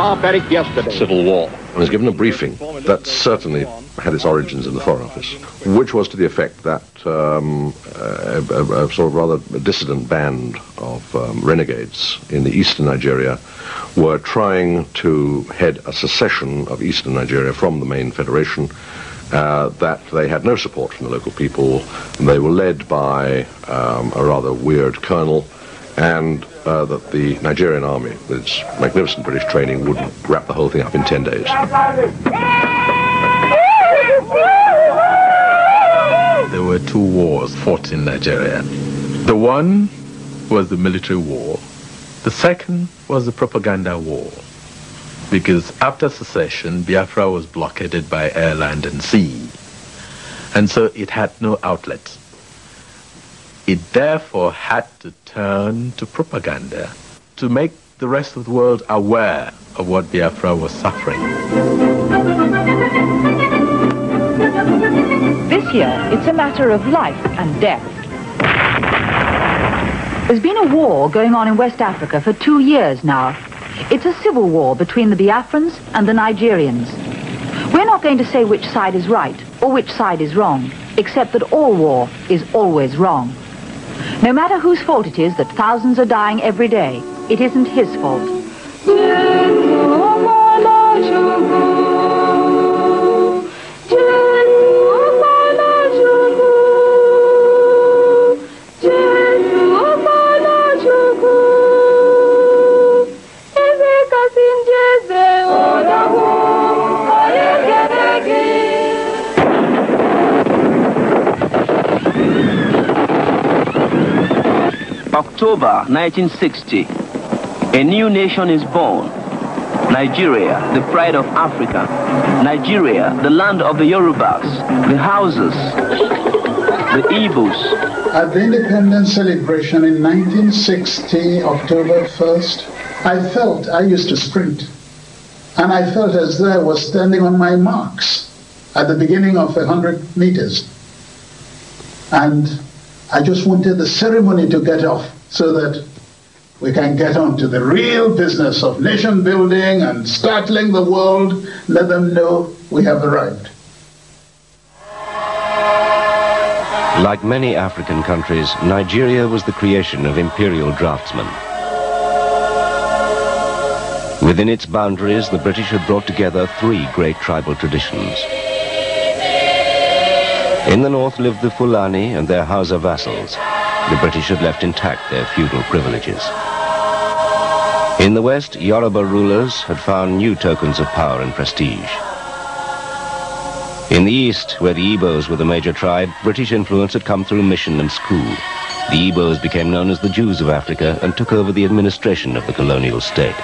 barbaric yesterday. Civil war. I was given a briefing that certainly had its origins in the Foreign Office, which was to the effect that a sort of rather dissident band of renegades in the eastern Nigeria were trying to head a secession of eastern Nigeria from the main federation, that they had no support from the local people. They were led by a rather weird colonel, and that the Nigerian army, with its magnificent British training, would wrap the whole thing up in 10 days. There were two wars fought in Nigeria. The one was the military war. The second was the propaganda war. Because after secession, Biafra was blockaded by air, land, and sea. And so it had no outlet. It therefore had to turn to propaganda to make the rest of the world aware of what Biafra was suffering. This year, it's a matter of life and death. There's been a war going on in West Africa for 2 years now. It's a civil war between the Biafrans and the Nigerians. We're not going to say which side is right or which side is wrong, except that all war is always wrong. No matter whose fault it is that thousands are dying every day, it isn't his fault. October 1960, a new nation is born. Nigeria, the pride of Africa. Nigeria, the land of the Yorubas, the Hausas, the Igbos. At the independence celebration in 1960, October 1st, I used to sprint. And I felt as though I was standing on my marks at the beginning of 100 meters. And I just wanted the ceremony to get off so that we can get on to the real business of nation building and startling the world, let them know we have arrived. Like many African countries, Nigeria was the creation of imperial draftsmen. Within its boundaries, the British had brought together 3 great tribal traditions. In the north lived the Fulani and their Hausa vassals. The British had left intact their feudal privileges. In the west, Yoruba rulers had found new tokens of power and prestige. In the east, where the Igbos were the major tribe, British influence had come through mission and school. The Igbos became known as the Jews of Africa and took over the administration of the colonial state.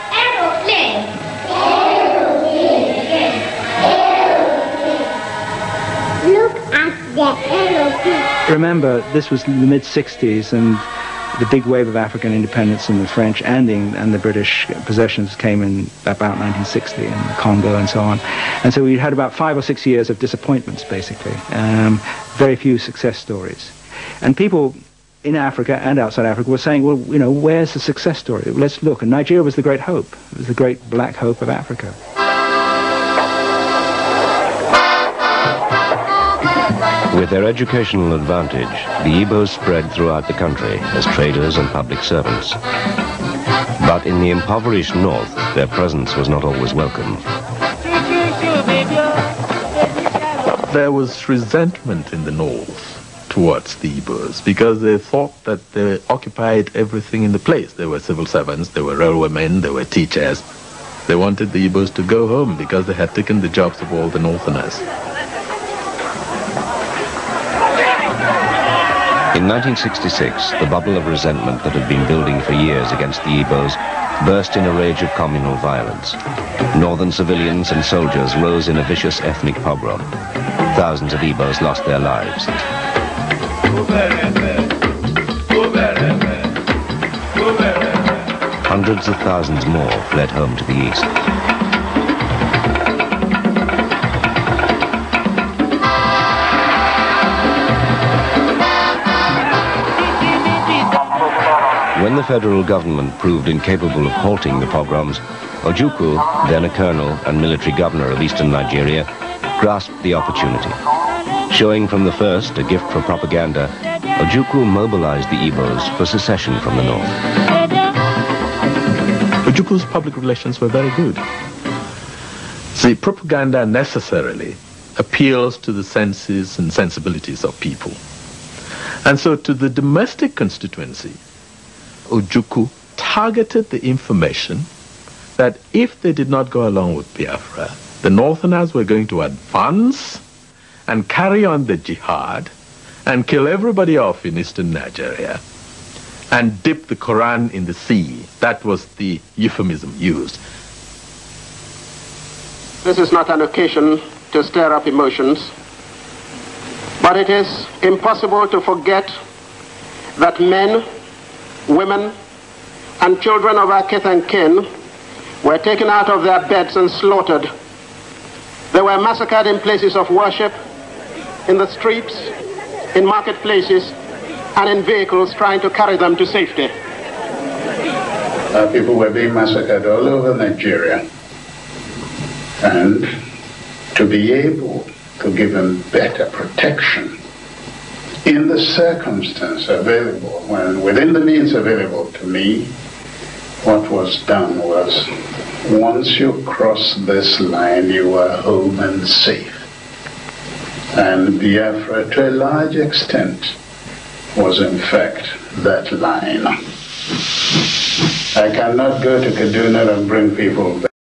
Remember, this was the mid-60s, and the big wave of African independence in the French and the British possessions came in about 1960 in the Congo and so on. And so we had about 5 or 6 years of disappointments, basically. Very few success stories. And people in Africa and outside Africa were saying, well, you know, where's the success story? Let's look. And Nigeria was the great hope. It was the great black hope of Africa. With their educational advantage, the Igbos spread throughout the country as traders and public servants. But in the impoverished north, their presence was not always welcome. There was resentment in the north towards the Igbos because they thought that they occupied everything in the place. They were civil servants, they were railwaymen, they were teachers. They wanted the Igbos to go home because they had taken the jobs of all the northerners. In 1966, the bubble of resentment that had been building for years against the Igbos burst in a rage of communal violence. Northern civilians and soldiers rose in a vicious ethnic pogrom. Thousands of Igbos lost their lives. Hundreds of thousands more fled home to the east. When the When the federal government proved incapable of halting the pogroms, Ojukwu, then a colonel and military governor of eastern Nigeria, grasped the opportunity. Showing from the first a gift for propaganda, Ojukwu mobilized the Igbos for secession from the north. Ojukwu's public relations were very good. The propaganda necessarily appeals to the senses and sensibilities of people. And so to the domestic constituency, Ojukwu targeted the information that if they did not go along with Biafra, the Northerners were going to advance and carry on the jihad and kill everybody off in eastern Nigeria and dip the Quran in the sea. That was the euphemism used. This is not an occasion to stir up emotions, but it is impossible to forget that men, women, and children of our kith and kin were taken out of their beds and slaughtered. They were massacred in places of worship, in the streets, in marketplaces, and in vehicles trying to carry them to safety. Our people were being massacred all over Nigeria. And to be able to give them better protection in the circumstance available, when within the means available to me, what was done was, once you cross this line, you are home and safe. And Biafra, to a large extent, was in fact that line. I cannot go to Kaduna and bring people back.